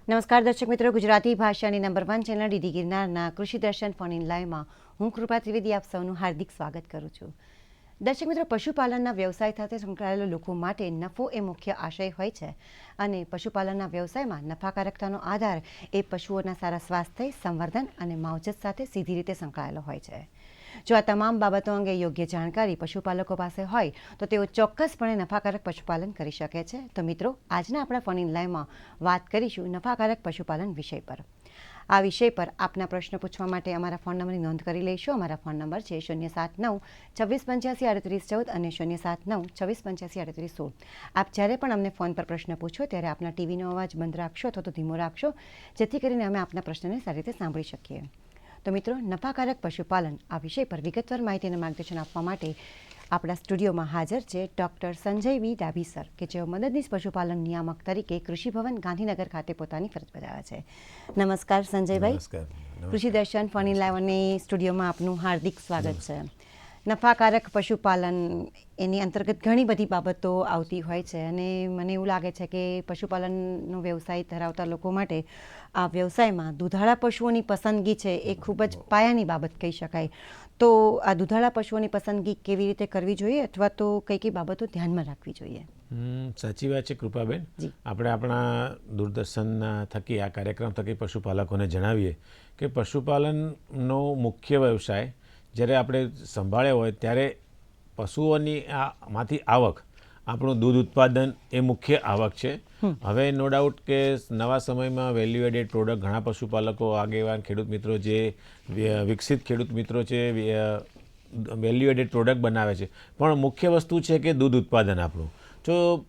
નમસ્કાર દર્શક મિત્રો, ગુજરાતી ભાષાની નંબર 1 ચેનલ ડીડી ગિરનારના કૃષિ દર્શન ફોન ઇન લાઈવમાં હું કૃપા ત્રિવેદી આપ સૌનું હાર્દિક સ્વાગત કરું છું. દર્શક મિત્રો, પશુપાલનના વ્યવસાય સાથે સંકળાયેલા લોકો માટે નફો એ મુખ્ય આશય હોય છે અને પશુપાલનના વ્યવસાયમાં નફાકારકતાનો આધાર એ પશુઓના સારા સ્વાસ્થ્ય, સંવર્ધન અને માવજત સાથે સીધી રીતે સંકળાયેલો હોય છે. જો આ તમામ બાબતો અંગે યોગ્ય જાણકારી પશુપાલકો પાસે હોય તો તેઓ ચોક્કસપણે નફાકારક પશુપાલન કરી શકે છે. તો મિત્રો, આજના આપણા ફોન ઇન લાઈવમાં વાત કરીશું નફાકારક પશુપાલન વિષય પર. આ વિષય પર આપના પ્રશ્ન પૂછવા માટે અમારા ફોન નંબરની નોંધ કરી લઈશું. અમારા ફોન નંબર છે 079 2685 3814 અને 079 2685 3816. આપ જ્યારે પણ અમને ફોન પર પ્રશ્ન પૂછો ત્યારે આપના ટીવીનો અવાજ બંધ રાખશો અથવા તો ધીમો રાખશો, જેથી કરીને અમે આપના પ્રશ્નને સારી રીતે સાંભળી શકીએ. તો મિત્રો, નફાકારક પશુપાલન આ વિષય પર વિગતવાર માહિતી અને માર્ગદર્શન આપવા માટે આપણા સ્ટુડિયોમાં હાજર છે ડૉક્ટર સંજય વી ડાભી સર, કે જેઓ મદદનીશ પશુપાલન નિયામક તરીકે કૃષિ ભવન ગાંધીનગર ખાતે પોતાની ફરજ બજાવે છે. નમસ્કાર સંજયભાઈ. કૃષિ દર્શન ફોન ઇન લાઈવ અને સ્ટુડિયોમાં આપનું હાર્દિક સ્વાગત છે. નફાકારક પશુપાલન એની અંતર્ગત ઘણી બધી બાબતો આવતી હોય છે અને મને એવું લાગે છે કે પશુપાલનનો વ્યવસાય ધરાવતા લોકો માટે આ વ્યવસાયમાં દુધાળા પશુઓની પસંદગી છે એ ખૂબ જ પાયાની બાબત કહી શકાય. તો આ દુધાળા પશુઓની પસંદગી કેવી રીતે કરવી જોઈએ અથવા તો કઈ કઈ બાબતો ધ્યાનમાં રાખવી જોઈએ? સાચી વાત છે કૃપાબેન. આપણે આપણા દૂરદર્શનના થકી આ કાર્યક્રમ થકી પશુપાલકોને જણાવીએ કે પશુપાલનનો મુખ્ય વ્યવસાય જ્યારે આપણે સંભાળ્યો હોય ત્યારે પશુઓની માંથી આવક, આપણું દૂધ ઉત્પાદન એ મુખ્ય આવક છે. હવે નો ડાઉટ કે નવા સમયમાં વેલ્યુ એડેડ પ્રોડક્ટ ઘણા પશુપાલકો, આગેવાન ખેડૂત મિત્રો, જે વિકસિત ખેડૂત મિત્રો છે, વેલ્યુ એડેડ પ્રોડક્ટ બનાવે છે. પણ મુખ્ય વસ્તુ છે કે દૂધ ઉત્પાદન આપણું. જો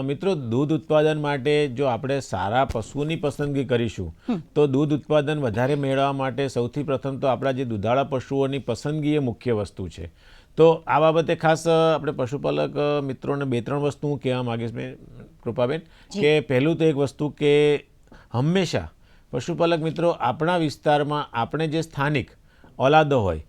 મિત્રો, દૂધ ઉત્પાદન માટે જો આપણે સારા પશુની પસંદગી કરીશું તો દૂધ ઉત્પાદન વધારે મેળવવા માટે સૌથી પ્રથમ તો આપણા જે દુધાળા પશુઓની પસંદગી એ મુખ્ય વસ્તુ છે. તો આ બાબતે ખાસ આપણે પશુપાલક મિત્રોને 2-3 વસ્તુ હું કહેવા માગીશ કૃપાબેન. કે પહેલું તો એક વસ્તુ કે હંમેશા પશુપાલક મિત્રો આપણા વિસ્તારમાં આપણે જે સ્થાનિક ઓલાદો હોય,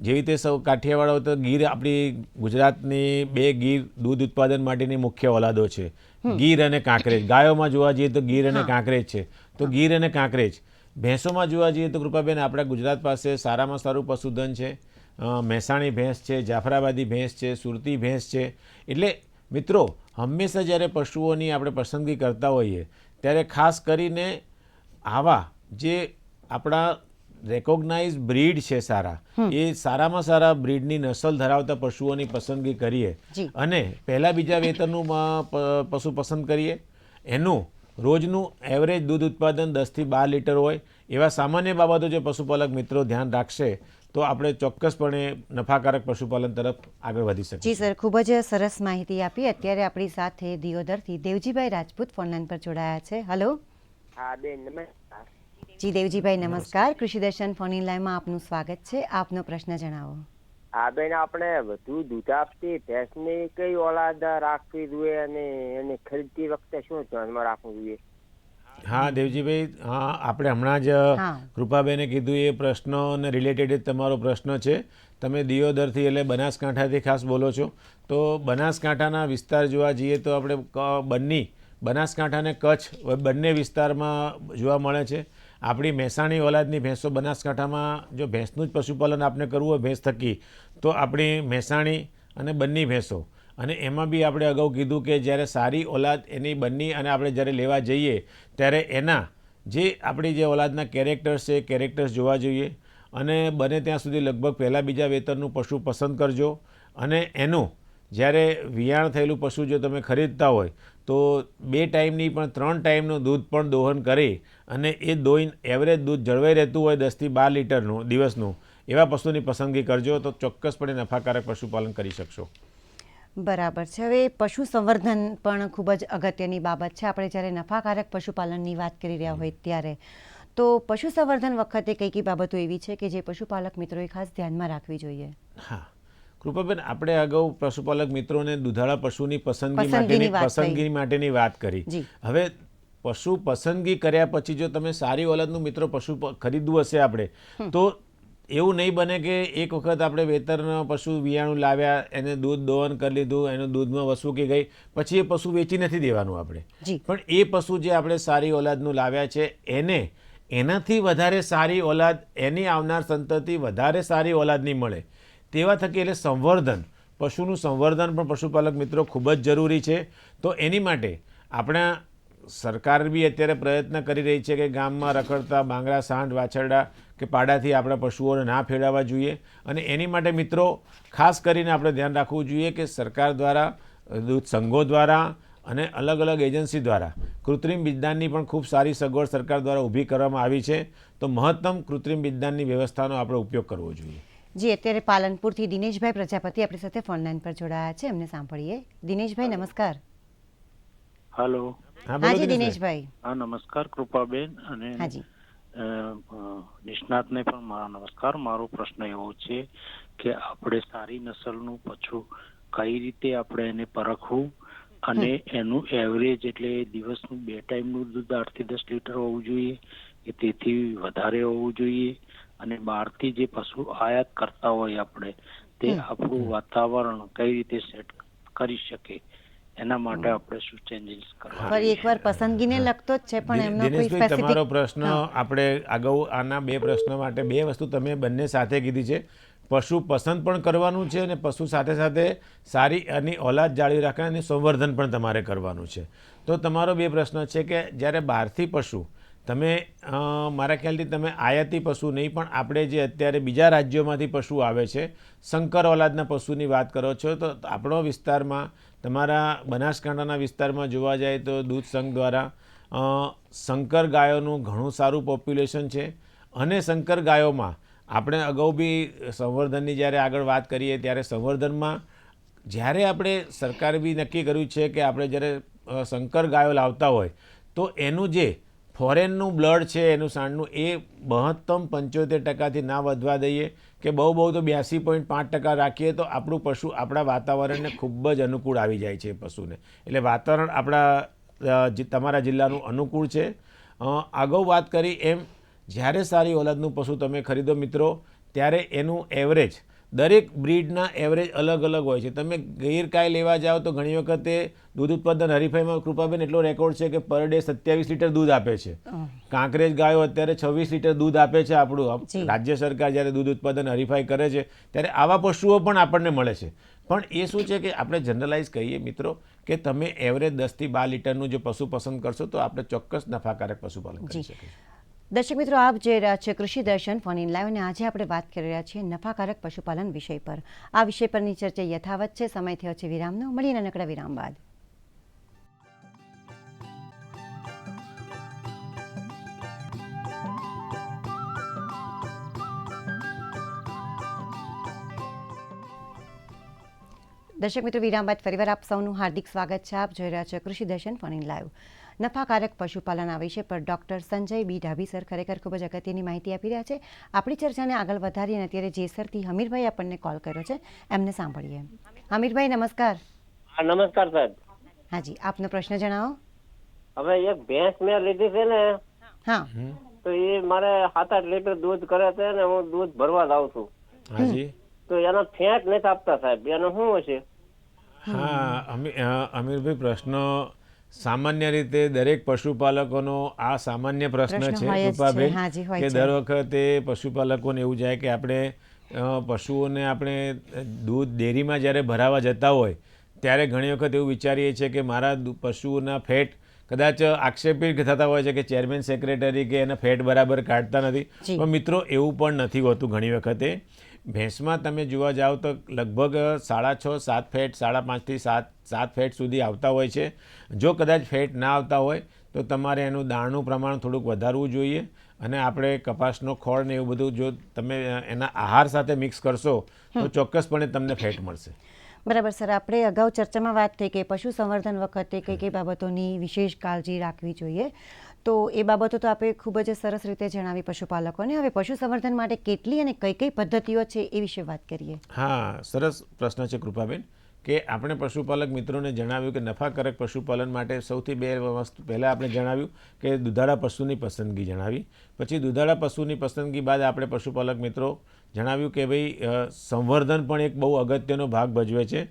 જેવી રીતે સૌ કાઠિયાવાડ હોય તો ગીર, આપણી ગુજરાતની 2 ગીર દૂધ ઉત્પાદન માટેની મુખ્ય ઓલાદો છે, ગીર અને કાંકરેજ. ગાયોમાં જોવા જઈએ તો ગીર અને કાંકરેજ છે, તો ગીર અને કાંકરેજ. ભેંસોમાં જોવા જઈએ તો કૃપાબેન આપણા ગુજરાત પાસે સારામાં સારું પશુધન છે. મહેસાણી ભેંસ છે, જાફરાબાદી ભેંસ છે, સુરતી ભેંસ છે. એટલે મિત્રો, હંમેશા જ્યારે પશુઓની આપણે પસંદગી કરતા હોઈએ ત્યારે ખાસ કરીને આવા જે આપણા રેકોગ્નાઇઝ બ્રીડ છે સારા, એ સારામાં સારા બ્રીડની નસલ ધરાવતા પશુઓની પસંદગી કરીએ અને પહેલા બીજા વેતરનું પશુ પસંદ કરીએ. એનું રોજનું એવરેજ દૂધ ઉત્પાદન 10 થી 12 લીટર હોય એવા સામાન્ય બાબતો જે પશુપાલક મિત્રો ધ્યાન રાખશે તો આપણે ચોક્કસપણે નફાકારક પશુપાલન તરફ આગળ વધી શકીએ. જી સર, ખૂબ જ સરસ માહિતી આપી. અત્યારે આપણી સાથે દિયોદરથી દેવજીભાઈ રાજપૂત ફોનલાઈન પર જોડાયા છે. હલો. હા બેન, નમસ્કાર. જી દેવજીભાઈ, નમસ્કાર. કૃષિ દર્શન ફોન ઇન લાઈવમાં આપનું સ્વાગત છે. આપનો પ્રશ્ન જણાવો. હા બેન, આપણે વધુ દૂધ આપતી ભેંસની કઈ ઓલાદ રાખવી જોઈએ અને એને ખરીદતી વખતે શું ધ્યાનમાં રાખવું જોઈએ? હા દેવજીભાઈ, હા, આપણે હમણાં જ કૃપાબેને કીધું એ પ્રશ્નને રિલેટેડ જ તમારો પ્રશ્ન છે. તમે દિયોદરથી એટલે બનાસકાંઠાથી ખાસ બોલો છો. તો બનાસકાંઠાના વિસ્તાર જોવા જઈએ તો આપણે બનાસકાંઠા અને કચ્છ બંને વિસ્તારમાં જોવા મળે છે. આપણી મહેસાણી ઓલાદની ભેંસો બનાસકાંઠામાં, જો ભેંસનું જ પશુપાલન આપણે કરવું હોય ભેંસ થકી, તો આપણી મહેસાણી અને બંને ભેંસો. અને એમાં બી આપણે અગાઉ કીધું કે જ્યારે સારી ઓલાદ એની બંને અને આપણે જ્યારે લેવા જઈએ ત્યારે એના જે આપણી જે ઓલાદના કેરેક્ટર્સ છે, કેરેક્ટર્સ જોવા જોઈએ. અને બને ત્યાં સુધી લગભગ પહેલાં બીજા વેતરનું પશુ પસંદ કરજો. અને એનું જ્યારે વિયાણ થયેલું પશુ જો તમે ખરીદતા હોય તો 2 ટાઈમની પણ 3 ટાઈમનું દૂધ પણ દોહન કરી અને એ દોઈને એવરેજ દૂધ જળવાઈ રહેતું હોય 10 થી 12 લીટરનું દિવસનું, એવા પશુની પસંદગી કરજો તો ચોક્કસપણે નફાકારક પશુપાલન કરી શકશો. બરાબર છે. હવે પશુ સંવર્ધન પણ ખૂબ જ અગત્યની બાબત છે. આપણે જ્યારે નફાકારક પશુપાલનની વાત કરી રહ્યા હોય ત્યારે તો પશુ સંવર્ધન વખતે કઈ કઈ બાબતો એવી છે કે જે પશુપાલક મિત્રોએ ખાસ ધ્યાનમાં રાખવી જોઈએ? હા કૃપાબેન, આપણે અગાઉ પશુપાલક મિત્રોને દુધાળા પશુની પસંદગી માટેની વાત કરી. હવે પશુ પસંદગી કર્યા પછી જો તમે સારી ઓલાદનું મિત્રો પશુ ખરીદવું હશે આપણે તો એવું નહીં બને કે એક વખત આપણે વેતરનો પશુ વિયાણું લાવ્યા, એને દૂધ દોહન કરી લીધું, એનું દૂધમાં વસૂકી ગઈ, પછી એ પશુ વેચી નથી દેવાનું આપણે. જી. પણ એ પશુ જે આપણે સારી ઓલાદનું લાવ્યા છે એને એનાથી વધારે સારી ઓલાદ, એની આવનાર સંતતિ વધારે સારી ઓલાદની મળે તેવા થકી, એટલે સંવર્ધન, પશુનું સંવર્ધન પણ પશુપાલક મિત્રો ખૂબ જ જરૂરી છે. તો એની માટે આપણા સરકાર બી અત્યારે પ્રયત્ન કરી રહી છે કે ગામમાં રખડતા બાંગડા, સાંઢ, વાછરડા કે પાડાથી આપણા પશુઓને ના ફેરવવા જોઈએ. અને એની માટે મિત્રો ખાસ કરીને આપણે ધ્યાન રાખવું જોઈએ કે સરકાર દ્વારા, દૂધ સંઘો દ્વારા અને અલગ અલગ એજન્સી દ્વારા કૃત્રિમ બીજદાનની પણ ખૂબ સારી સગવડ સરકાર દ્વારા ઊભી કરવામાં આવી છે. તો મહત્તમ કૃત્રિમ બીજદાનની વ્યવસ્થાનો આપણે ઉપયોગ કરવો જોઈએ. જી, અત્યારે પાલનપુરથી દિનેશભાઈ પ્રજાપતિ આપણી સાથે ફોન લાઈન પર જોડાયા છે, એમને સાંભળીએ. દિનેશભાઈ નમસ્કાર. હેલો. હા, બોલો હાજી દિનેશભાઈ. દિનેશભાઈ. હા, નમસ્કાર કૃપાબેન અને હાજી. નિષ્ણાતને પણ મારા નમસ્કાર. મારો પ્રશ્ન એવો છે કે આપણે સારી નસલનું પશુ કઈ રીતે આપણે એને પરખવું અને એનું એવરેજ એટલે દિવસનું 2 ટાઈમનું દૂધ 8 થી 10 લીટર હોવું જોઈએ કે તેથી વધારે હોવું જોઈએ, અને બહારથી જે પશુ આયાત કરતા હોય આપણે તે આપણું વાતાવરણ કઈ રીતે સેટ કરી શકે, એના માટે આપણે શું ચેન્જીસ કરવા. ફરી એકવાર પસંદગીને લગતો જ છે, પણ એમનો કોઈ દિનેશભાઈ, તમારો સ્પેસિફિક પ્રશ્ન આપણે અગાઉ આના 2 પ્રશ્નો માટે 2 વસ્તુ તમે બંને સાથે કીધી છે. પશુ પસંદ પણ કરવાનું છે અને પશુ સાથે સાથે સારી એની ઓલાદ જાળવી રાખવાની સંવર્ધન પણ તમારે કરવાનું છે. તો તમારો 2 પ્રશ્ન છે કે જ્યારે બહારથી પશુ તમે, મારા ખ્યાલથી તમે આયાતી પશુ નહીં પણ આપણે જે અત્યારે બીજા રાજ્યોમાંથી પશુ આવે છે, સંકર ઓલાદના પશુની વાત કરો છો, તો આપણો વિસ્તારમાં, તમારા બનાસકાંઠાના વિસ્તારમાં જોવા જાય તો દૂધ સંઘ દ્વારા સંકર ગાયોનું ઘણું સારું પોપ્યુલેશન છે. અને સંકર ગાયોમાં આપણે અગાઉ બી સંવર્ધનની જ્યારે આગળ વાત કરીએ ત્યારે સંવર્ધનમાં જ્યારે આપણે સરકારે બી નક્કી કર્યું છે કે આપણે જ્યારે સંકર ગાયો લાવતા હોય તો એનું જે ફોરેનનું બ્લડ છે, એનું સાંડનું, એ મહત્તમ 75% ના વધવા દઈએ કે બહુ તો 82.5% રાખીએ તો આપણું પશુ આપણા વાતાવરણને ખૂબ જ અનુકૂળ આવી જાય છે પશુને. એટલે વાતાવરણ આપણા તમારા જિલ્લાનું અનુકૂળ છે. અગાઉ વાત કરી એમ જ્યારે સારી ઓલાદનું પશુ તમે ખરીદો મિત્રો, ત્યારે એનું એવરેજ, દરેક બ્રીડના એવરેજ અલગ અલગ હોય છે. તમે ગીર ગાય લેવા જાઓ તો ઘણી વખતે દૂધ ઉત્પાદન હરીફાઈમાં કૃપાબેન એટલો રેકોર્ડ છે કે પર ડે 27 લીટર દૂધ આપે છે. કાંકરેજ ગાયો અત્યારે 26 લીટર દૂધ આપે છે. આપણું રાજ્ય સરકાર જ્યારે દૂધ ઉત્પાદન હરીફાઈ કરે છે ત્યારે આવા પશુઓ પણ આપણને મળે છે. પણ એ શું છે કે આપણે જનરલાઇઝ કહીએ મિત્રો કે તમે એવરેજ 10 થી 12 લીટરનું જો પશુ પસંદ કરશો તો આપણે ચોક્કસ નફાકારક પશુપાલન કરી શકીશું. દર્શક મિત્રો, આપ જોઈ રહ્યા છે કૃષિ દર્શન ફોન ઇન લાઈવ, અને આજે આપણે વાત કરી રહ્યા છીએ નફાકારક પશુપાલન વિષય પર. આ વિષય પરની ચર્ચા યથાવત છે. સમય થયો છે વિરામનો. મળીએ નાનકડા વિરામ બાદ. દર્શક મિત્રો, વિરામ બાદ ફરીવાર આપ સૌનું હાર્દિક સ્વાગત છે. આપ જોઈ રહ્યા છો કૃષિ દર્શન ફોન ઇન લાઈવ. નફાકારક પશુપાલન આ વિષય પર ડૉક્ટર સંજય બી ડાભી સર ખરેખર ખૂબ જ અગત્યની માહિતી આપી રહ્યા છે. આપણી ચર્ચાને આગળ વધારી અને અત્યારે જેસરથી હમીરભાઈ આપણને કોલ કર્યો છે, એમને સાંભળીએ. હમીરભાઈ નમસ્કાર. હા, નમસ્કાર સાહેબ. હાજી, આપનો પ્રશ્ન જણાવો. હવે એક ભેંસ મેં લીધી છે ને, હા, તો એ મારે 7-8 લીટર દૂધ કરે છે ને હું દૂધ ભરવા લાવું છું. હાજી. તો એનો ફેટ નથી આપતા સાહેબ, એનો શું હશે? હા, અમીરભાઈ, પ્રશ્ન સામાન્ય રીતે દરેક પશુપાલકોનો આ સામાન્ય પ્રશ્ન છે કૃપાબેન, કે દર વખતે પશુપાલકોને એવું જાય કે આપણે પશુઓને આપણે દૂધ ડેરીમાં જ્યારે ભરાવા જતા હોય ત્યારે ઘણી વખત એવું વિચારીએ છીએ કે મારા પશુઓના ફેટ, કદાચ આક્ષેપિત થતા હોય છે કે ચેરમેન સેક્રેટરી કે એના ફેટ બરાબર કાઢતા નથી. પણ મિત્રો એવું પણ નથી હોતું. ઘણી વખતે ભેંસમાં તમે જોવા જાઓ તો લગભગ 6.5-7 ફેટ, 5.5 થી 7 ફેટ સુધી આવતા હોય છે. જો કદાચ ફેટ ના આવતા હોય તો તમારે એનું દાણનું પ્રમાણ થોડુંક વધારવું જોઈએ, અને આપણે કપાસનો ખોળ ને એવું બધું જો તમે એના આહાર સાથે મિક્સ કરશો તો ચોક્કસપણે તમને ફેટ મળશે. બરાબર સર. આપણે અગાઉ ચર્ચામાં વાત થઈ કે પશુ સંવર્ધન વખતે કઈ કઈ બાબતોની વિશેષ કાળજી રાખવી જોઈએ, તો એ બાબતો તો આપણે ખૂબ જ સરસ રીતે જણાવી પશુપાલકોને. હવે પશુ સંવર્ધન માટે કેટલી અને કઈ કઈ પદ્ધતિઓ છે એ વિશે વાત કરીએ. હા, સરસ પ્રશ્ન છે કૃપાબેન, કે આપણે પશુપાલક મિત્રોને જણાવ્યું કે નફાકારક પશુપાલન માટે સૌથી બે વસ્તુ પહેલાં આપણે જણાવ્યું કે દુધાળા પશુની પસંદગી જણાવી. પછી દુધાળા પશુની પસંદગી બાદ આપણે પશુપાલક મિત્રો જણાવ્યું કે ભાઈ સંવર્ધન પણ એક બહુ અગત્યનો ભાગ ભજવે છે.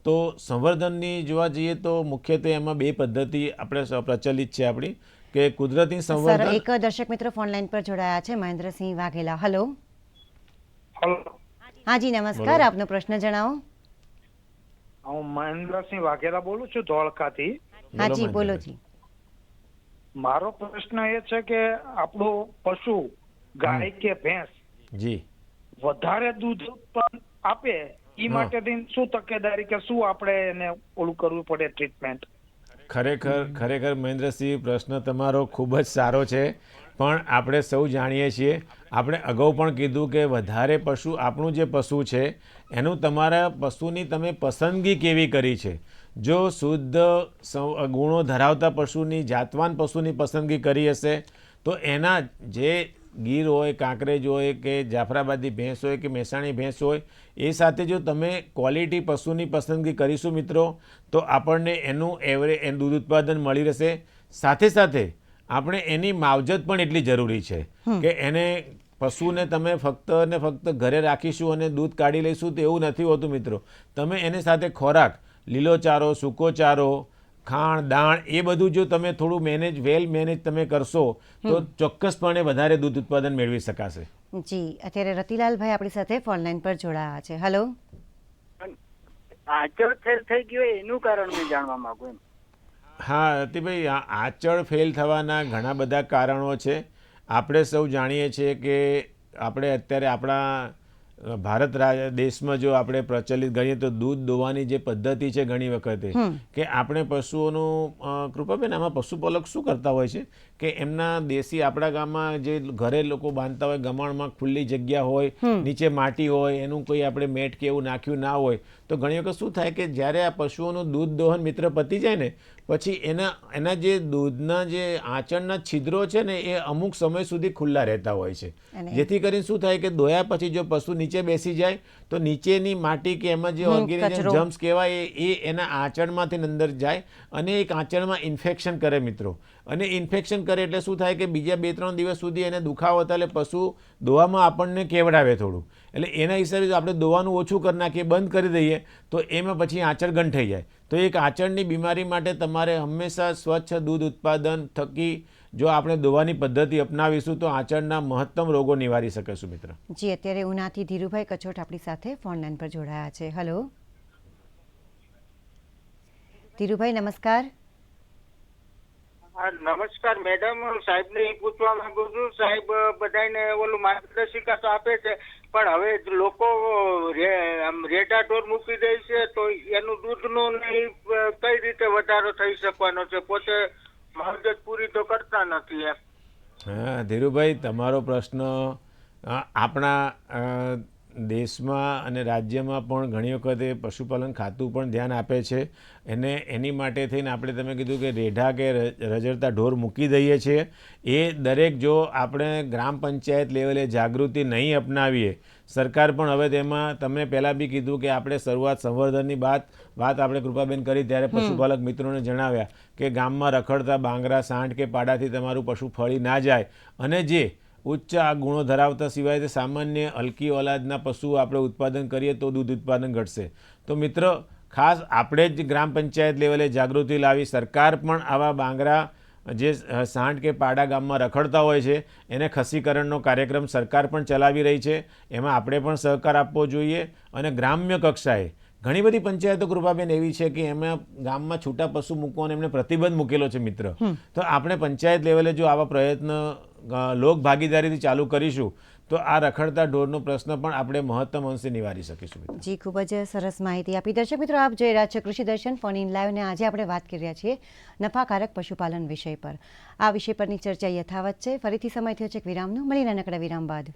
તો સંવર્ધનની જોવા જઈએ તો મુખ્યત્વે એમાં બે પદ્ધતિ આપણે પ્રચલિત છે આપણી કે કુદરતી સર સંવર્ધન. એક દર્શક મિત્રો ફોન લાઈન પર જોડાયા છે, મહેન્દ્રસિંહ વાઘેલા. હલો. હલો, હાજી નમસ્કાર, આપનો પ્રશ્ન જણાવો. હું મહેન્દ્રસિંહ વાઘેલા બોલું છું ધોળકાથી. હાજી બોલો મહેન્દ્રભાઈ. જી. મારો પ્રશ્ન એ છે કે આપણું પશુ ગાય કે ભેંસ જી વધારે દૂધ ઉત્પન્ન આપે ઈ હા. માટે શું તકેદારી કે શું આપણે એને ઓલું કરવું પડે ટ્રીટમેન્ટ? ખરેખર મહેન્દ્રસિંહ, પ્રશ્ન તમારો ખૂબ જ સારો છે. પણ આપણે સૌ જાણીએ છીએ, આપણે અગાઉ પણ કીધું કે વધારે પશુ, આપણું જે પશુ છે એનું તમારા પશુની તમે પસંદગી કેવી કરી છે. જો શુદ્ધ ગુણો ધરાવતા પશુની, જાતવાન પશુની પસંદગી કરી હશે તો એના જે ગીર હોય, કાંકરેજ હોય કે જાફરાબાદી ભેંસ હોય કે મહેસાણી ભેંસ હોય, એ સાથે જો તમે ક્વોલિટી પશુની પસંદગી કરીશું મિત્રો, તો આપણને એનું દૂધ ઉત્પાદન મળી રહેશે. સાથે સાથે આપણે એની માવજત પણ એટલી જરૂરી છે કે એને પશુને તમે ફક્ત ને ફક્ત ઘરે રાખીશું અને દૂધ કાઢી લઈશું તો એવું નથી હોતું મિત્રો. તમે એની સાથે ખોરાક, લીલો ચારો, સૂકો ચારો, ખાણ, દાણ, એ બધું જો તમે થોડું વેલ મેનેજ તમે કરશો તો ચોક્કસપણે વધારે દૂધ ઉત્પાદન મેળવી શકાશે. જી, અત્યારે રતિલાલભાઈ આપણી સાથે ફોન લાઈન પર જોડાયા છે. હલો. આચળ ફેલ થઈ ગયો એનું કારણ મેં જાણવા માંગુ એમ. હા રતિભાઈ, આંચળ ફેલ થવાના ઘણા બધા કારણો છે. આપણે સૌ જાણીએ છીએ કે આપણે અત્યારે આપણા ભારત દેશમાં જો આપણે પ્રચલિત ગણીએ તો દૂધ દોવાની જે પદ્ધતિ છે ઘણી વખતે કે આપણે પશુઓનું, કૃપાબેન, આમાં પશુપાલક શું કરતા હોય છે કે એમના દેશી, આપણા ગામમાં જે ઘરે લોકો બાંધતા હોય, ગમાણમાં ખુલ્લી જગ્યા હોય, નીચે માટી હોય, એનું કોઈ આપણે મેટ કે એવું નાખ્યું ના હોય, તો ઘણી વખત શું થાય કે જ્યારે આ પશુઓનું દૂધ દોહન મિત્ર પતી જાય ને પછી એના જે દૂધના જે આંચળના છિદ્રો છે ને એ અમુક સમય સુધી ખુલ્લા રહેતા હોય છે. જેથી કરીને શું થાય કે દોયા પછી જો પશુ નીચે બેસી જાય તો નીચેની માટી કે એમાં જે ઓર્ગેનિઝમ, જમ્સ કહેવાય, એ એના આંચળમાંથી અંદર જાય અને એક આંચળમાં ઇન્ફેક્શન કરે મિત્રો. અને ઇન્ફેક્શન કરે એટલે શું થાય કે બીજા 2-3 દિવસ સુધી એને દુખાવો થાય એટલે પશુ દોવામાં આપણને કેવડાવે થોડું. એટલે એના હિસાબે જો આપણે દોવાનું ઓછું કરી નાખીએ, બંધ કરી દઈએ તો એમાં પછી આંચળ ગંઠાઈ જાય. તો એક આંચળની બીમારી માટે તમારે હંમેશા સ્વચ્છ દૂધ ઉત્પાદન થકી જો આપણે દોવાની પદ્ધતિ અપનાવીશું તો આંચળના મહત્તમ રોગો નિવારી શકીશું મિત્ર. જી, અત્યારે ઉનાથી ધીરુભાઈ કચોટ આપણી સાથે ફોન લાઈન પર જોડાયા છે. હલો ધીરુભાઈ, નમસ્કાર. નમસ્કાર મેડમ, સાહેબ ને પૂછવા માંગુ છું. સાહેબ બધાને ઓલું માર્ગદર્શિકા તો આપે છે, પણ હવે લોકો રેડા ઢોર મૂકી દે છે તો એનું દૂધનો કઈ રીતે વધારો થઈ શકવાનો છે? પોતે માવજત પૂરી તો કરતા નથી એમ. હા ધીરુભાઈ, તમારો પ્રશ્ન આપણા દેશમાં અને રાજ્યમાં પણ ઘણી વખતે પશુપાલન ખાતું પણ ધ્યાન આપે છે. એની માટે થઈને આપણે, તમે કીધું કે રેઢા કે રજડતા ઢોર મૂકી દઈએ છીએ, એ દરેક જો આપણે ગ્રામ પંચાયત લેવલે જાગૃતિ નહીં અપનાવીએ, સરકાર પણ હવે તેમાં, તમે પહેલાં બી કીધું કે આપણે શરૂઆત સંવર્ધનની વાત આપણે કૃપાબેન કરી ત્યારે પશુપાલક મિત્રોને જણાવ્યા કે ગામમાં રખડતા બાંગરા, સાંઠ કે પાડાથી તમારું પશુ ફળી ના જાય અને જે ઉચ્ચ ગુણો ધરાવતા સિવાય તે સામાન્ય હલકી ઓલાદના પશુઓ આપણે ઉત્પાદન કરીએ તો દૂધ ઉત્પાદન ઘટશે. તો મિત્ર, ખાસ આપણે જ ગ્રામ પંચાયત લેવલે જાગૃતિ લાવી, સરકાર પણ આવા બાંગરા જે સાંઠ કે પાડા ગામમાં રખડતા હોય છે એને ખસીકરણનો કાર્યક્રમ સરકાર પણ ચલાવી રહી છે. એમાં આપણે પણ સહકાર આપવો જોઈએ. અને ગ્રામ્ય કક્ષાએ ઘણી બધી પંચાયતો કૃપાબેન એવી છે કે એમાં ગામમાં છૂટા પશુ મૂકવાનો એમને પ્રતિબંધ મૂકેલો છે મિત્ર. તો આપણે પંચાયત લેવલે જો આવા પ્રયત્ન લોક ભાગીદારીથી ચાલુ કરીશું તો આ રખડતા ઢોરનો પ્રશ્ન પણ આપણે મહત્તમ અંશે નિવારી શકીશું. જી, ખૂબ જ સરસ માહિતી આપી. દર્શક મિત્રો, આપ જોઈ રહ્યા છો કૃષિ દર્શન ફોન ઇન લાઈવ, ને આજે આપણે વાત કરી રહ્યા છીએ નફાકારક પશુપાલન વિષય પર. આ વિષય પરની ચર્ચા યથાવત છે. ફરીથી સમય થયો છે એક વિરામનો. મળી નાનકડા વિરામ બાદ.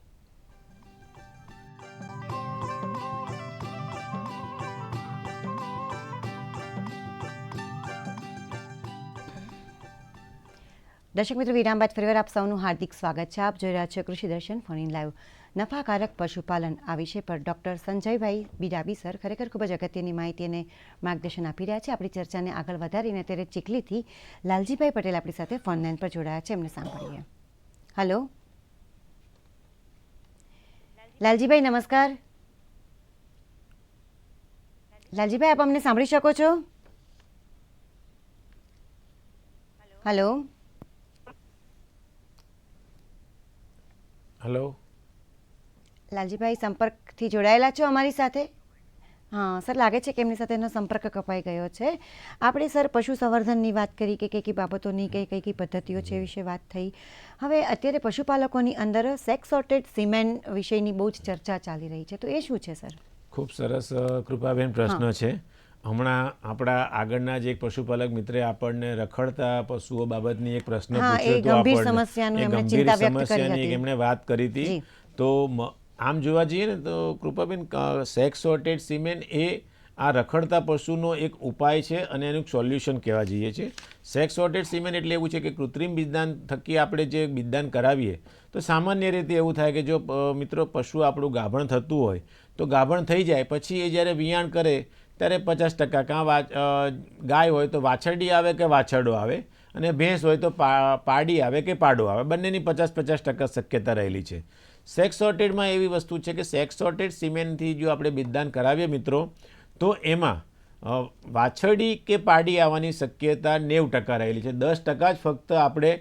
દર્શક મિત્રો, વિરામ બાદ ફરીવાર આપ સૌનું હાર્દિક સ્વાગત છે. આપ જોઈ રહ્યા છો કૃષિ દર્શન ફોન ઇન લાઈવ. નફાકારક પશુપાલન આ વિષય પર ડૉક્ટર સંજયભાઈ બિડાબી સર ખરેખર ખૂબ જ અગત્યની માહિતી અને માર્ગદર્શન આપી રહ્યા છે. આપણી ચર્ચાને આગળ વધારીને અત્યારે ચીખલીથી લાલજીભાઈ પટેલ આપણી સાથે ફોન લાઈન પર જોડાયા છે, એમને સાંભળીએ. હલો લાલજીભાઈ, નમસ્કાર. લાલજીભાઈ, આપ અમને સાંભળી શકો છો? હલો હલો લાલજીભાઈ, સંપર્કથી જોડાયેલા છો અમારી સાથે? હા સર, લાગે છે કે એમની સાથે એનો સંપર્ક કપાઈ ગયો છે. આપણે સર પશુ સંવર્ધનની વાત કરી કે કઈ બાબતોની કઈ પદ્ધતિઓ છે એ વિશે વાત થઈ. હવે અત્યારે પશુપાલકોની અંદર સેક્સ સોર્ટેડ સિમેન વિષયની બહુ જ ચર્ચા ચાલી રહી છે, તો એ શું છે સર? ખૂબ સરસ કૃપાબેન પ્રશ્ન છે. હમણાં આપણા આગળના જે એક પશુપાલક મિત્રે આપણને રખડતા પશુઓ બાબતની એક પ્રશ્ન પૂછ્યો હતો. ગંભીર સમસ્યાનું એમણે ચિંતા વ્યક્ત કરી હતી. એમણે વાત કરી હતી. તો આમ જોવા જઈએ ને તો કૃપાબેન, સેક્સ સોર્ટેડ સિમેન એ આ રખડતા પશુનો એક ઉપાય છે અને એનું સોલ્યુશન કહેવા જઈએ છે. સેક્સ સોર્ટેડ સિમેન એટલે એવું છે કે કૃત્રિમ બીજદાન થકી આપણે જે બીજદાન કરાવીએ તો સામાન્ય રીતે એવું થાય કે જો મિત્રો પશુ આપણું ગાભણ થતું હોય તો ગાભણ થઈ જાય પછી એ જ્યારે વિયાણ કરે ત્યારે 50% કાં ગાય હોય તો વાછરડી આવે કે વાછરડો આવે, અને ભેંસ હોય તો પાડી આવે કે પાડો આવે, બંનેની 50% શક્યતા રહેલી છે. સેક્સ સોર્ટેડમાં એવી વસ્તુ છે કે સેક્સ સોર્ટેડ સિમેનથી જો આપણે બીજદાન કરાવીએ મિત્રો તો એમાં વાછરડી કે પાડી આવવાની શક્યતા 90% રહેલી છે. 10% જ ફક્ત આપણે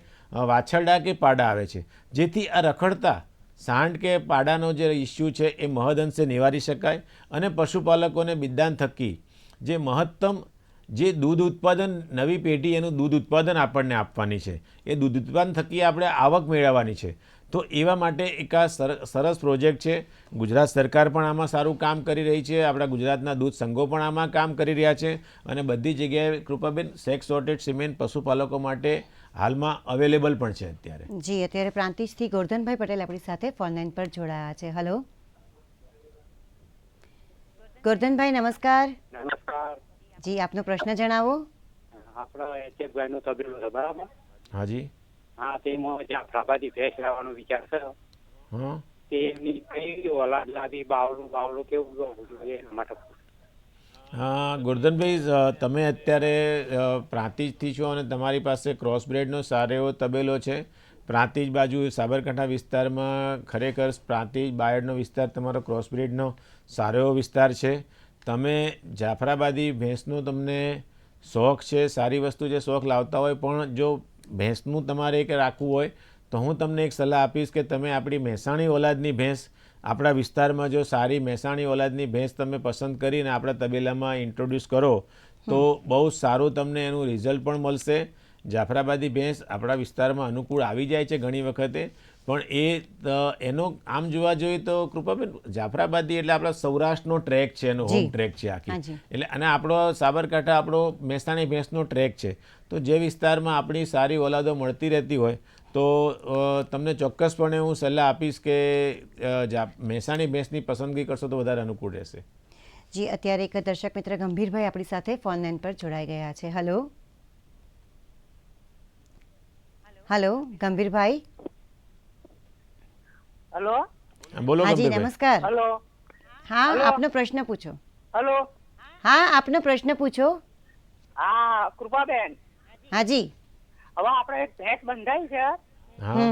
વાછરડા કે પાડા આવે છે, જેથી આ રખડતા સાંડ કે પાડાનો જે ઇસ્યુ છે એ મહદઅંશે નિવારી શકાય અને પશુપાલકોને બીજદાન થકી જે મહત્તમ જે દૂધ ઉત્પાદન નવી પેઢી એનું દૂધ ઉત્પાદન આપણને આપવાની છે, એ દૂધ ઉત્પાદન થકી આપણે આવક મેળવવાની છે. તો એવા માટે એક આ સરસ પ્રોજેક્ટ છે. ગુજરાત સરકાર પણ આમાં સારું કામ કરી રહી છે, આપણા ગુજરાતના દૂધ સંઘો પણ આમાં કામ કરી રહ્યા છે અને બધી જગ્યાએ કૃપાબેન સેક્સ સોર્ટેડ સિમેન્ટ પશુપાલકો માટે હાલમાં અવેલેબલ પણ છે અત્યારે. જી, અત્યારે પ્રાંતિજથી ગોરધનભાઈ પટેલ આપણી સાથે ફોન લાઈન પર જોડાયા છે. હલો ગોરધનભાઈ, નમસ્કાર. નમસ્કાર જી, આપનો પ્રશ્ન જણાવો. આપણો એચએફભાઈ નો તબેલો છે, બરાબર? હાજી. હા, તેમાં જાફરાબાદી ભેંસ લાવવાનો વિચાર છે. હા, તેની કઈ ઓલાદ લાવી, બાવલું કેવું લાવવું જોઈએ એના માટે. હા ગોરધનભાઈ, તમે અત્યારે પ્રાંતિજથી છો અને તમારી પાસે ક્રોસબ્રેડનો સારો એવો તબેલો છે. પ્રાંતિજ બાજુ સાબરકાંઠા વિસ્તારમાં ખરેખર પ્રાંતિજ બાયડનો વિસ્તાર તમારો ક્રોસબ્રેડનો સારો એવો વિસ્તાર છે. તમે જાફરાબાદી ભેંસનો તમને શોખ છે, સારી વસ્તુ છે, શોખ લાવતા હોય, પણ જો ભેંસનું તમારે એક રાખવું હોય તો હું તમને એક સલાહ આપીશ કે તમે આપણી મહેસાણી ઓલાદની ભેંસ આપણા વિસ્તારમાં જો સારી મહેસાણી ઓલાદની ભેંસ તમે પસંદ કરીને આપણા તબેલામાં ઇન્ટ્રોડ્યુસ કરો તો બહુ સારું તમને એનું રિઝલ્ટ પણ મળશે. જાફરાબાદી ભેંસ આપણા વિસ્તારમાં અનુકૂળ આવી જાય છે ઘણી વખતે, પણ એનો આમ જોવા જોઈએ તો કૃપાબેન જાફરાબાદી એટલે આપણા સૌરાષ્ટ્રનો ટ્રેક છે, એનો હોમ ટ્રેક છે આખી. એટલે અને આપણો સાબરકાંઠા આપણો મહેસાણી ભેંસનો ટ્રેક છે. તો જે વિસ્તારમાં આપણી સારી ઓલાદો મળતી રહેતી હોય તો તમને ચોક્કસપણે હું સલાહ આપીશ કે મહેસાણી ભેંસની પસંદગી કરશો તો વધારે અનુકૂળ રહેશે. જી, અત્યારે એક દર્શક મિત્ર ગંભીરભાઈ આપણી સાથે ફોન લાઈન પર જોડાઈ ગયા છે. Hello hello Gambhirbhai. હેલો. બોલો હાજી, ગંભીરભાઈ. નમસ્કાર. હેલો. હા, હલો. આપનો પ્રશ્ન પૂછો. હેલો. હા, આપનો પ્રશ્ન પૂછો. હા, કૃપાબેન, હાજી. હવે આપણે એક ભેંસ બંધાઈ છે. હા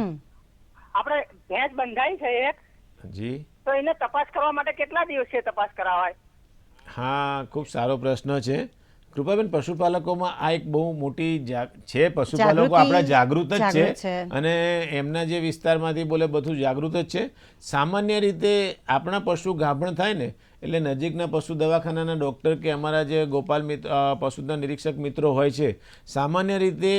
આપણે ભેંસ બંધાઈ છે એક, જી. તો એને તપાસ કરવા માટે કેટલા દિવસે તપાસ કરાવાય? હા, ખૂબ સારો પ્રશ્ન છે કૃપાબેન. પશુપાલકોમાં આ એક બહુ મોટી છે. પશુપાલકો આપણા જાગૃત જ છે અને એમના જે વિસ્તારમાંથી બોલે બધું જાગૃત જ છે. સામાન્ય રીતે આપણા પશુ ગાભણ થાય ને એટલે નજીકના પશુ દવાખાનાના ડૉક્ટર કે અમારા જે ગોપાલ પશુધન નિરીક્ષક મિત્રો હોય છે, સામાન્ય રીતે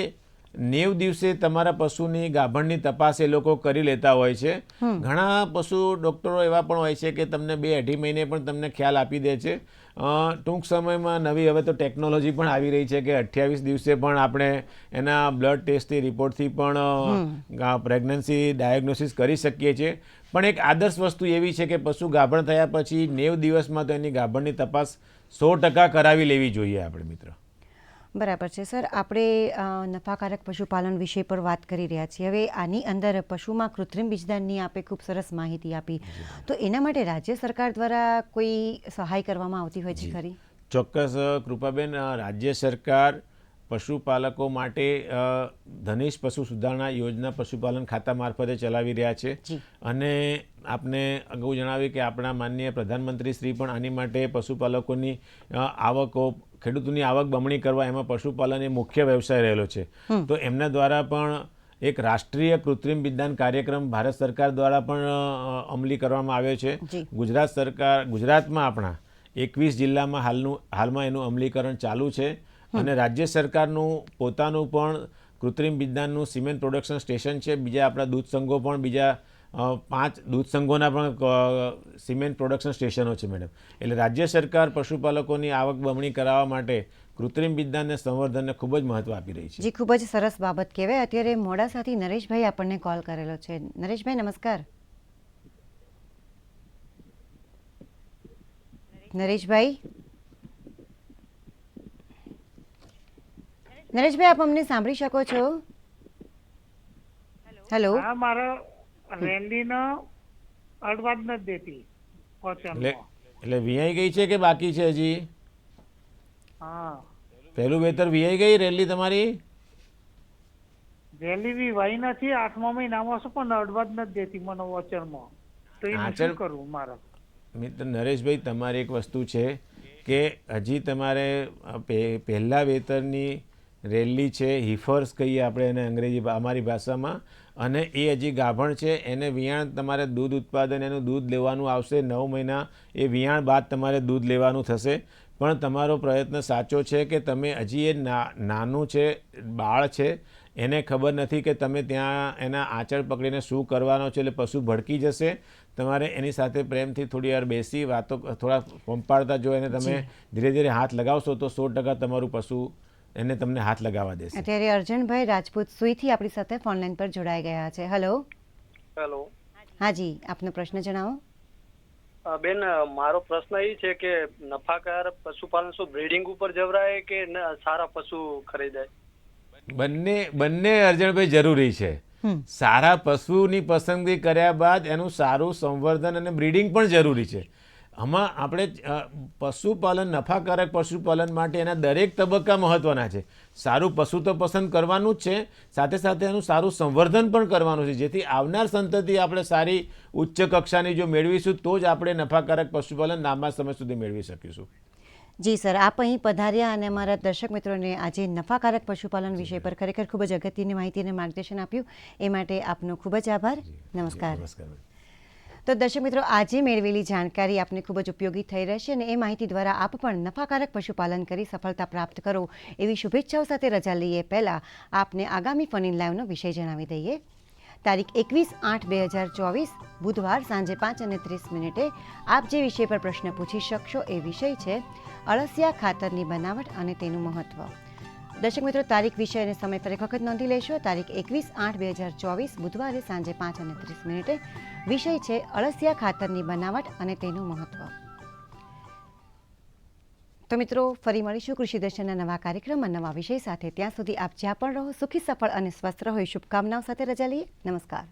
90 દિવસે તમારા પશુની ગાભણની તપાસ એ લોકો કરી લેતા હોય છે. ઘણા પશુ ડૉક્ટરો એવા પણ હોય છે કે તમને 2-2.5 મહિને પણ તમને ખ્યાલ આપી દે છે. ટૂંક સમયમાં નવી હવે તો ટેકનોલોજી પણ આવી રહી છે કે 28 દિવસે પણ આપણે એના બ્લડ ટેસ્ટથી રિપોર્ટથી પણ પ્રેગ્નન્સી ડાયગ્નોસિસ કરી શકીએ છીએ. પણ એક આદર્શ વસ્તુ એવી છે કે પશુ ગાભણ થયા પછી 90 દિવસમાં તો એની ગાભણની તપાસ 100% કરાવી લેવી જોઈએ આપણે મિત્ર. બરાબર છે સર. આપણે નફાકારક પશુપાલન વિષય પર વાત કરી રહ્યા છીએ. હવે આની અંદર પશુમાં કૃત્રિમ બીજદાનની આપે ખૂબ સરસ માહિતી આપી, તો એના માટે રાજ્ય સરકાર દ્વારા કોઈ સહાય કરવામાં આવતી હોય છે ખરી? ચોક્કસ કૃપાબેન, રાજ્ય સરકાર પશુપાલકો માટે ધનેશ પશુ સુધારણા યોજના પશુપાલન ખાતા મારફતે ચલાવી રહ્યા છે. અને આપને અગાઉ જણાવ્યું કે આપણા માનનીય પ્રધાનમંત્રી શ્રી પણ આની માટે પશુપાલકોની આવકો, ખેડૂતોની આવક બમણી કરવા એમાં પશુપાલન એ મુખ્ય વ્યવસાય રહેલો છે. તો એમના દ્વારા પણ એક રાષ્ટ્રીય કૃત્રિમ બીજદાન કાર્યક્રમ ભારત સરકાર દ્વારા પણ અમલી કરવામાં આવ્યો છે. ગુજરાતમાં આપણા 21 જિલ્લામાં હાલમાં એનું અમલીકરણ ચાલુ છે. અને રાજ્ય સરકારનું પોતાનું પણ કૃત્રિમ બીજદાનનું સિમેન્ટ પ્રોડક્શન સ્ટેશન છે. બીજા આપણા દૂધ સંઘો પણ બીજા 5 દૂધ સંઘોના પણ સિમેન્ટ પ્રોડક્શન સ્ટેશનો છે મેડમ. એટલે રાજ્ય સરકાર પશુપાલકોની આવક બમણી કરાવવા માટે કૃત્રિમ બીજદાનને સંવર્ધનને ખૂબ જ મહત્વ આપી રહી છે. જી, ખૂબ જ સરસ બાબત કહેવાય. અત્યારે મોડાસાથી નરેશભાઈ આપણને કોલ કરેલો છે. નરેશભાઈ નમસ્કાર. નરેશભાઈ આપ અમને સાંભળી શકો છો? હેલો. હા, મારા રેલીનો અડવાદ નથી દેતી. એટલે વિયાઈ ગઈ છે કે બાકી છે હજી? હા, પહેલું વેતર વિયાઈ ગઈ રેલી તમારી? રેલી બી વાઈ નથી. 8મા મહિનામાં શું પણ અડવાદ નથી દેતી મને વોચરમાં. તો એ શું કરવું મારે? મિત્ર નરેશભાઈ, તમારી એક વસ્તુ છે કે હજી તમારે પહેલા વેતરની રેલી છે, હિફર્સ કહીએ આપણે એને અંગ્રેજી અમારી ભાષામાં, અને એ હજી ગાભણ છે. એને વિયાણ તમારે દૂધ ઉત્પાદન એનું દૂધ લેવાનું આવશે 9 મહિના. એ વિયાણ બાદ તમારે દૂધ લેવાનું થશે. પણ તમારો પ્રયત્ન સાચો છે કે તમે હજી એ નાનું છે, બાળ છે, એને ખબર નથી કે તમે ત્યાં એના આંચળ પકડીને શું કરવાનો છે. એટલે પશુ ભડકી જશે. તમારે એની સાથે પ્રેમથી થોડી વાર બેસી વાતો થોડા પંપાડતા જો એને તમે ધીરે ધીરે હાથ લગાવશો તો 100% તમારું પશુ એને તમને હાથ લગાવવા દેશે. અત્યારે અર્જુનભાઈ રાજપૂત સુઈથી આપણી સાથે ફોનલાઈન પર જોડાઈ ગયા છે. હેલો. હાજી, આપનો પ્રશ્ન જણાવો. બેન, મારો પ્રશ્ન એ છે કે નફાકારક પશુપાલન શું બ્રીડિંગ ઉપર જવરાય કે સારા પશુ ખરીદાય? બંને અર્જુનભાઈ જરૂરી છે. સારા પશુની પસંદગી કર્યા બાદ એનું સારું સંવર્ધન અને બ્રીડિંગ પણ જરૂરી છે. આમાં આપણે પશુપાલન, નફાકારક પશુપાલન માટે એના દરેક તબક્કા મહત્વના છે. સારું પશુ તો પસંદ કરવાનું જ છે, સાથે સાથે એનું સારું સંવર્ધન પણ કરવાનું છે, જેથી આવનાર સંતતિ આપણે સારી ઉચ્ચ કક્ષાની જો મેળવીશું તો જ આપણે નફાકારક પશુપાલન લાંબા સમય સુધી મેળવી શકીશું. જી સર, આપ અહીં પધાર્યા અને અમારા દર્શક મિત્રોને આજે નફાકારક પશુપાલન વિષય પર ખરેખર ખૂબ જ અગત્યની માહિતી અને માર્ગદર્શન આપ્યું. એ માટે આપનો ખૂબ જ આભાર. નમસ્કાર. તો દર્શક મિત્રો, આજે મેળવેલી જાણકારી આપને ખૂબ જ ઉપયોગી થઈ રહેશે અને એ માહિતી દ્વારા આપ પણ નફાકારક પશુપાલન કરી સફળતા પ્રાપ્ત કરો એવી શુભેચ્છાઓ સાથે રજા લઈએ પહેલાં આપને આગામી ફન ઇન લાઈવનો વિષય જણાવી દઈએ. તારીખ 21/8/2024 બુધવાર સાંજે 5:30 આપ જે વિષય પર પ્રશ્ન પૂછી શકશો એ વિષય છે અળસિયા ખાતરની બનાવટ અને તેનું મહત્વ. દર્શક મિત્રો, તારીખ, વિષય અને સમય પર એક વખત નોંધી લેશો. તારીખ 21/8/2024 બુધવારે સાંજે 5:30 વિષય છે અળસિયા ખાતરની બનાવટ અને તેનું મહત્વ. તો મિત્રો, ફરી મળીશું કૃષિ દર્શનના નવા કાર્યક્રમમાં નવા વિષય સાથે. ત્યાં સુધી આપ જ્યાં પણ રહો, સુખી, સફળ અને સ્વસ્થ રહો એ શુભકામનાઓ સાથે રજા લઈએ. નમસ્કાર.